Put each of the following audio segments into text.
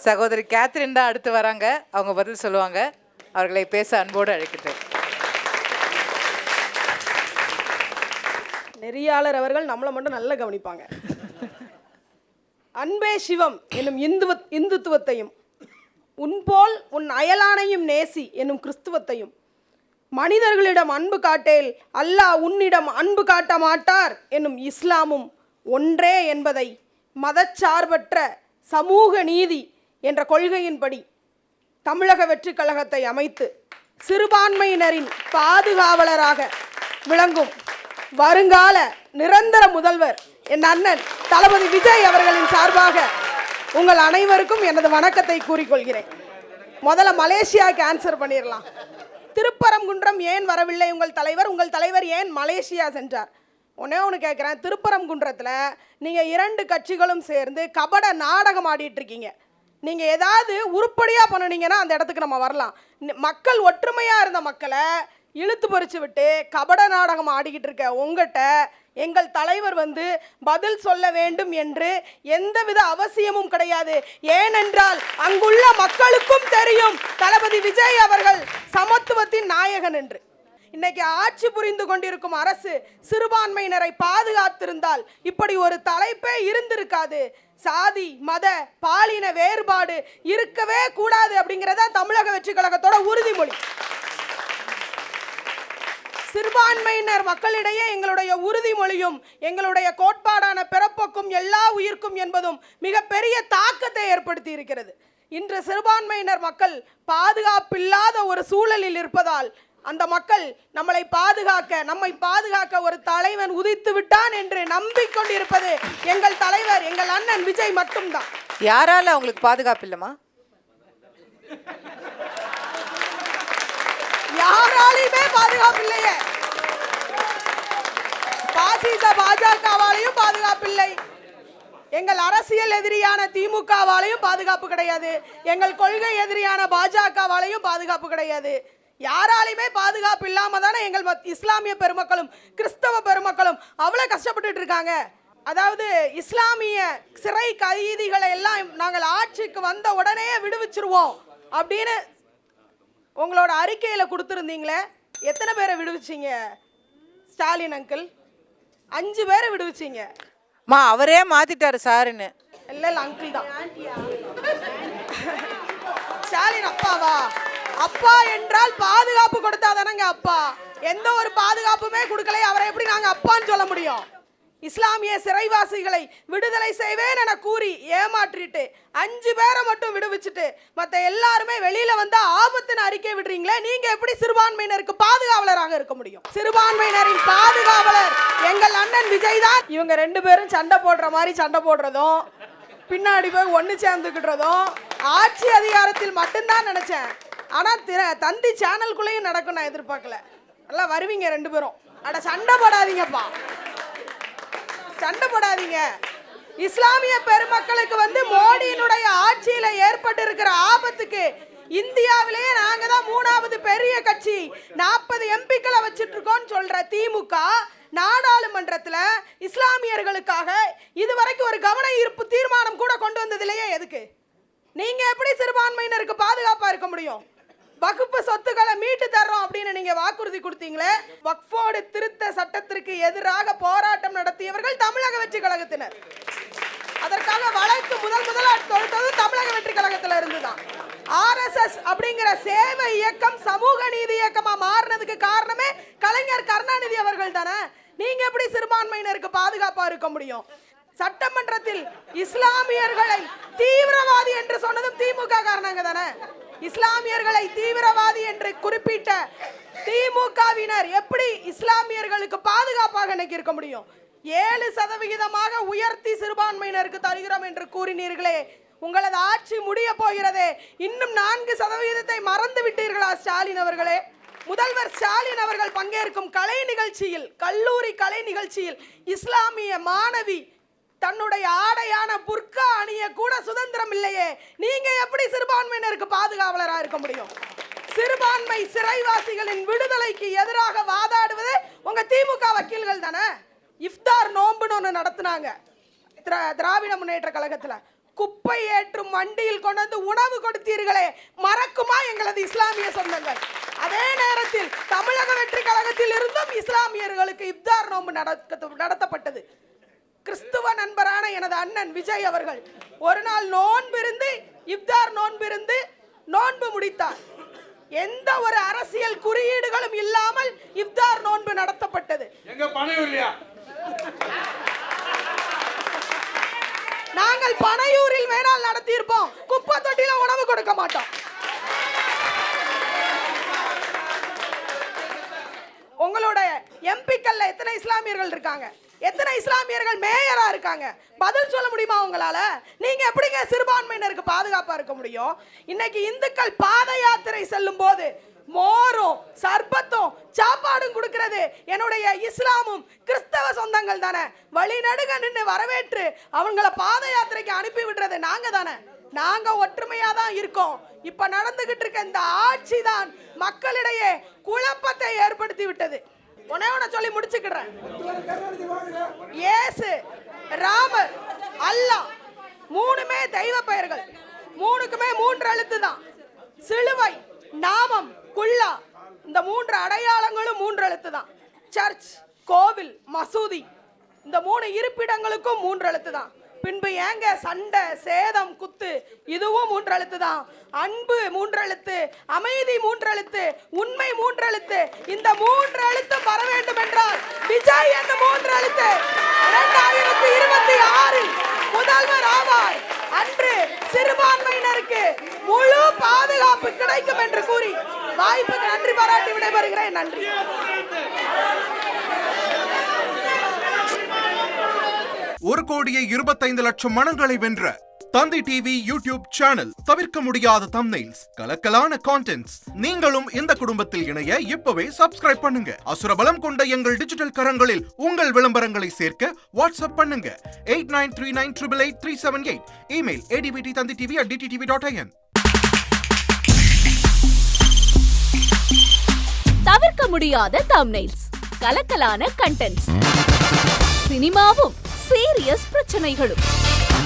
சகோதரி கேத்ரின் தான் அடுத்து வராங்க. அவங்க பதில் சொல்லுவாங்க. அவர்களை பேச அன்போடு அழைக்கிறேன். நெறியாளர் அவர்கள் நம்மளை மட்டும் நல்லா கவனிப்பாங்க. அன்பே சிவம் என்னும் இந்துத்துவத்தையும், உன்போல் உன் அயலானையும் நேசி என்னும் கிறிஸ்துவத்தையும், மனிதர்களிடம் அன்பு காட்டேல் அல்லாஹ் உன்னிடம் அன்பு காட்ட மாட்டார் என்னும் இஸ்லாமும் ஒன்றே என்பதை மதச்சார்பற்ற சமூக நீதி என்ற கொள்கையின்படி தமிழக வெற்றி கழகத்தை அமைத்து சிறுபான்மையினரின் பாதுகாவலராக விளங்கும் வருங்கால நிரந்தர முதல்வர் என் அண்ணன் தளபதி விஜய் அவர்களின் சார்பாக உங்கள் அனைவருக்கும் எனது வணக்கத்தை கூறிக்கொள்கிறேன். முதல்ல மலேசியாவுக்கு ஆன்சர் பண்ணிடலாம். திருப்பரங்குன்றம் ஏன் வரவில்லை உங்கள் தலைவர் ஏன் மலேசியா சென்றார்? ஒன்று கேட்குறேன். திருப்பரங்குன்றத்தில் நீங்கள் 2 கட்சிகளும் சேர்ந்து கபட நாடகம் ஆடிட்டு இருக்கீங்க. நீங்கள் ஏதாவது உருப்படியாக பண்ணினீங்கன்னா அந்த இடத்துக்கு நம்ம வரலாம். மக்கள் ஒற்றுமையாக இருந்த மக்களை இழுத்து பறிச்சு விட்டு கபட நாடகம் ஆடிக்கிட்டு இருக்க உங்கள்கிட்ட எங்கள் தலைவர் பதில் சொல்ல வேண்டும் என்று எந்தவித அவசியமும் கிடையாது. ஏனென்றால் அங்குள்ள மக்களுக்கும் தெரியும் தளபதி விஜய் அவர்கள் சமத்துவத்தின் நாயகன் என்று. இன்னைக்கு ஆட்சி புரிந்து கொண்டிருக்கும் அரசு சிறுபான்மையினரை பாதுகாத்திருந்தால் இப்படி ஒரு தலைப்பே இருந்திருக்காது. சாதி மத பாலின வேறுபாடு இருக்கவே கூடாது அப்படிங்கிறதா தமிழக வெற்றி கழகத்தோட உறுதிமொழி. சிறுபான்மையினர் மக்களிடையே எங்களுடைய உறுதிமொழியும் எங்களுடைய கோட்பாடான பிறப்புக்கும் எல்லா உயிர்க்கும் என்பதும் மிகப்பெரிய தாக்கத்தை ஏற்படுத்தி இருக்கிறது. இன்று சிறுபான்மையினர் மக்கள் பாதுகாப்பில்லாத ஒரு சூழலில் இருப்பதால் அந்த மக்கள் நம்மை பாதுகாக்க ஒரு தலைவன் உதித்து விட்டான் என்று நம்பிக்கொண்டிருப்பது எங்கள் தலைவர் எங்கள் அண்ணன் விஜய் மட்டும்தான். யாரால அவங்களுக்கு பாதுகாப்பு இல்லமா? யாராலையுமே பாதுகாப்பு இல்லையே. பாசிச பாஜகவாலையும் பாதுகாப்பில்லை, எங்கள் அரசியல் எதிரியான திமுகவாலையும் பாதுகாப்பு கிடையாது, எங்கள் கொள்கை எதிரியான பாஜகவாலையும் பாதுகாப்பு கிடையாது. யாராலையுமே பாதுகாப்பு இல்லாம தானே எங்கள் இஸ்லாமிய பெருமக்களும் கிறிஸ்தவ பெருமக்களும் அவ்வளவு கஷ்டப்பட்டு இருக்காங்க. அதாவது இஸ்லாமிய சிறை கைதிகளை எல்லாம் நாங்கள் ஆட்சிக்கு வந்த உடனே விடுவிச்சிருவோம் அப்படின்னு உங்களோட அறிக்கையில கொடுத்துருந்தீங்களே. எத்தனை பேரை விடுவிச்சீங்க ஸ்டாலின் அங்கிள்? 5 பேரை விடுவிச்சீங்க. அவரே மாத்திட்டாரு சாருன்னு. இல்ல அங்கிள் தான். ஸ்டாலின் அப்பாவா? அப்பா என்றால் பாதுகாப்பு கொடுத்தா தானங்க அப்பா. எந்த ஒரு பாதுகாப்புமே கொடுக்கல, அவரை எப்படி நாங்க அப்பான்னு சொல்ல முடியும்? இஸ்லாமிய சிறைவாசிகளை விடுதலை செய்வேன் என கூறி ஏமாற்றிட்டு 5 பேரை மட்டும் விடுவிச்சுட்டு மற்ற எல்லாருமே வெளியில வந்தா ஆபத்துன்னு அறிக்கை விடுறீங்களே. நீங்க எப்படி சிறுபான்மையினருக்கு பாதுகாவலராக இருக்க முடியும்? சிறுபான்மையினரின் பாதுகாவலர் எங்கள் அண்ணன் விஜய் தான். இவங்க 2 பேரும் சண்டை போடுற மாதிரி சண்டை போடுறதும் பின்னாடி போய் ஒன்று சேர்ந்துக்கிட்டதும் ஆட்சி அதிகாரத்தில் மட்டும்தான் நினைச்சேன். ஆனா தந்தி சேனலுக்குள்ளேயும் நடக்கும் நான் எதிர்பார்க்கல. நல்லா வருவீங்க 2 பேரும். அட சண்டை போடாதீங்கப்பா, சண்டை போடாதீங்க. இஸ்லாமிய பெருமக்களுக்கு மோடியினுடைய ஆட்சியில ஏற்பட்டு இருக்கிற ஆபத்துக்கு இந்தியாவிலேயே நாங்க தான் 3வது பெரிய கட்சி. 40 எம்பிக்களை வச்சிட்டு இருக்கோம்னு சொல்ற திமுக நாடாளுமன்றத்துல இஸ்லாமியர்களுக்காக இதுவரைக்கும் ஒரு கவன ஈர்ப்பு தீர்மானம் கூட கொண்டு வந்ததிலேயே. எதுக்கு? நீங்க எப்படி சிறுபான்மையினருக்கு பாதுகாப்பா இருக்க முடியும்? வகுப்பு சொத்துக்களை மீட்டு தர்றோம் அப்படின்னு நீங்க வாக்குறுதி கொடுத்தீங்களே. வக்ஃபோர்டு திருத்த சட்டத்திற்கு எதிராக போராட்டம் நடத்தியவர்கள் தமிழக வெற்றி கழகத்தினர். அதற்காக வழக்கு முதலா தொடுத்தது தமிழக வெற்றி கழகத்துல இருந்துதான். RSS அப்படிங்கிற சேவை இயக்கம் சமூக நீதி இயக்கமா மாறினதுக்கு காரணமே கலைஞர் கருணாநிதி அவர்கள் தானே. நீங்க எப்படி சிறுபான்மையினருக்கு பாதுகாப்பா இருக்க முடியும்? சட்டமன்றத்தில் இஸ்லாமியர்களை தீவிரவாதி என்று சொன்னதும் திமுக காரணங்க தானே. இஸ்லாமியர்களை தீவிரவாதி என்று குறிப்பிட்ட திமுகவினர் எப்படி இஸ்லாமியர்களுக்கு பாதுகாப்பாக இருக்க முடியும்? 7% உயர்த்தி சிறுபான்மையினருக்கு தருகிறோம் என்று கூறினீர்களே. உங்களது ஆட்சி முடிய போகிறதே, இன்னும் 4% மறந்து விட்டீர்களா ஸ்டாலின் அவர்களே? முதல்வர் ஸ்டாலின் அவர்கள் பங்கேற்கும் கலை நிகழ்ச்சியில், கல்லூரி கலை நிகழ்ச்சியில் இஸ்லாமிய மாணவி தன்னுடைய ஆடையான புர்கா அணிய கூட சுதந்திரம் இல்லையே. நீங்க எப்படி சிறுபான்மையினருக்கு பாதுகாவலரா இருக்க முடியும்? சிறுபான்மை சிறைவாசிகளின் விடுதலைக்கு எதிராக வாதாடுவது உங்க திமுக வக்கீல்கள் தானே. இஃப்தார் நோன்புன்னு ஒன்று நடத்தினாங்க திராவிட முன்னேற்ற கழகத்துல. குப்பை ஏற்றும் வண்டியில் கொண்டு வந்து உணவு கொடுத்தீர்களே, மறக்குமா எங்களது இஸ்லாமிய சொந்தங்கள்? அதே நேரத்தில் தமிழக வெற்றி கழகத்தில் இருந்தும் இஸ்லாமியர்களுக்கு இப்தார் நோன்பு நடத்தப்பட்டது. கிறிஸ்துவ நண்பரான எனது அண்ணன் விஜய் அவர்கள் ஒரு நாள் நோன்பிருந்து இப்தார் நோன்பிருந்து நோன்பு முடித்தார். எந்த ஒரு அரசியல் குறியீடுகளும் இல்லாமல் இப்தார் நோன்பு நடத்தப்பட்டது. நாங்கள் பனையூரில் வேணால் நடத்தியிருப்போம், குப்பை தொட்டியில உணவு கொடுக்க மாட்டோம். உங்களுடைய எம்பிக்கள்ல எத்தனை இஸ்லாமியர்கள் இருக்காங்க? எத்தனை இஸ்லாமியர்கள் மேயரா இருக்காங்க? பதில் சொல்ல முடியுமா உங்களால? நீங்க எப்படிங்க சிறுபான்மையினருக்கு பாதுகாப்பா இருக்க முடியும்? இன்னைக்கு இந்துக்கள் பாத யாத்திரை செல்லும் போது மோரும் சர்பத்தும் சாப்பாடும் கொடுக்கிறது என்னுடைய இஸ்லாமும் கிறிஸ்தவ சொந்தங்கள் தானே. வழிநடுக நின்று வரவேற்று அவங்கள பாத யாத்திரைக்கு அனுப்பி விடுறது நாங்க தானே. நாங்க ஒற்றுமையா தான் இருக்கோம். இப்ப நடந்துகிட்டு இருக்க இந்த ஆட்சி தான் மக்களிடையே குழப்பத்தை ஏற்படுத்தி விட்டது. உன்னை சொல்லி முடிச்சுக்கிறேன். இயேசு, ராமர், அல்லாஹ் மூணுமே தெய்வ பெயர்கள். மூணுக்குமே 3 எழுத்து தான். சிலுவை, நாமம், குல்லா, இந்த 3 அடையாளங்களும் 3 எழுத்து தான். சர்ச், கோவில், மசூதி, இந்த 3 இருப்பிடங்களுக்கும் 3 எழுத்து தான். பின்பு ஏங்க சண்டை, சேதம், குத்து, இதுவும் 3 எழுத்து தான். அன்பு 3 எழுத்து, அமைதி 3 எழுத்து, உண்மை 3 எழுத்து. இந்த 3 எழுத்து வர வேண்டும் என்றால் விஜய் என்ற 3 எழுத்து 2026 முதல்வர் ஆவார். அன்று சிறுபான்மையினருக்கு முழு பாதுகாப்பு கிடைக்கும் என்று கூறி வாய்ப்புக்கு நன்றி பாராட்டி விடைபெறுகிறேன். நன்றி. ஒரு கோடியே 25 லட்சம் மனங்களை வென்ற தந்தி டிவி யூடியூப் சேனல். தவிர்க்க முடியாத தம்ப்நெயில்ஸ், கலக்கலான கான்டென்ட்ஸ். நீங்களும் இந்த குடும்பத்தில் இணைய இப்பவே சப்ஸ்கிரைப் பண்ணுங்க. அசுரபலம் கொண்ட எங்கள் டிஜிட்டல் கரங்களில் உங்கள் விளம்பரங்களை சேர்க்க வாட்ஸ்அப் பண்ணுங்க 8939888378. Email advttanditv@dttv.in. தவிர்க்க முடியாத தம்ப்நெயில்ஸ், கலக்கலான கண்டென்ட்ஸ், சினிமாவும் சீரியஸ் பிரச்சனைகளும்,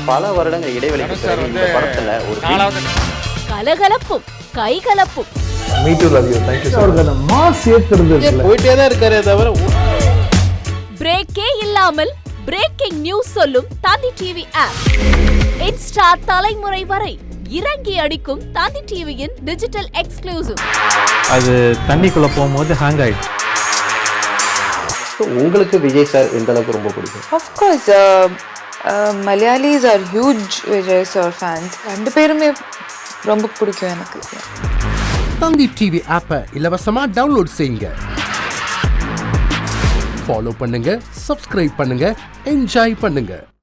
பல வருடங்கள் இடைவெளிக்கு பிறகு இந்த படத்துல ஒரு கலகலப்பும் கைகலப்பும், போயிட்டே தான் இருக்காரே தவிர பிரேக்கே இல்லாமல் பிரேக்கிங் நியூஸ் சொல்லும் தந்தி டிவி ஆப். இன்ஸ்டா தலைமுறை வரை இறங்கி அடிக்கும் தந்தி டிவியின் டிஜிட்டல் எக்ஸ்க்ளூசிவ். அது தண்ணிக்குள்ள போகும்போது ஹேங் ஆயிடுச்சு. உங்களுக்கு விஜய் சார் எந்த அளவுக்கு ரொம்ப பிடிக்கும்? Of course, Malayalis are huge Vijay sir fans. 2 பேருமே ரொம்ப பிடிக்கும் எனக்கு. தந்தி டிவி ஆப்பை இலவசமா டவுன்லோட் செய்யுங்க. ஃபாலோ பண்ணுங்க, சப்ஸ்கிரைப் பண்ணுங்க, என்ஜாய் பண்ணுங்க.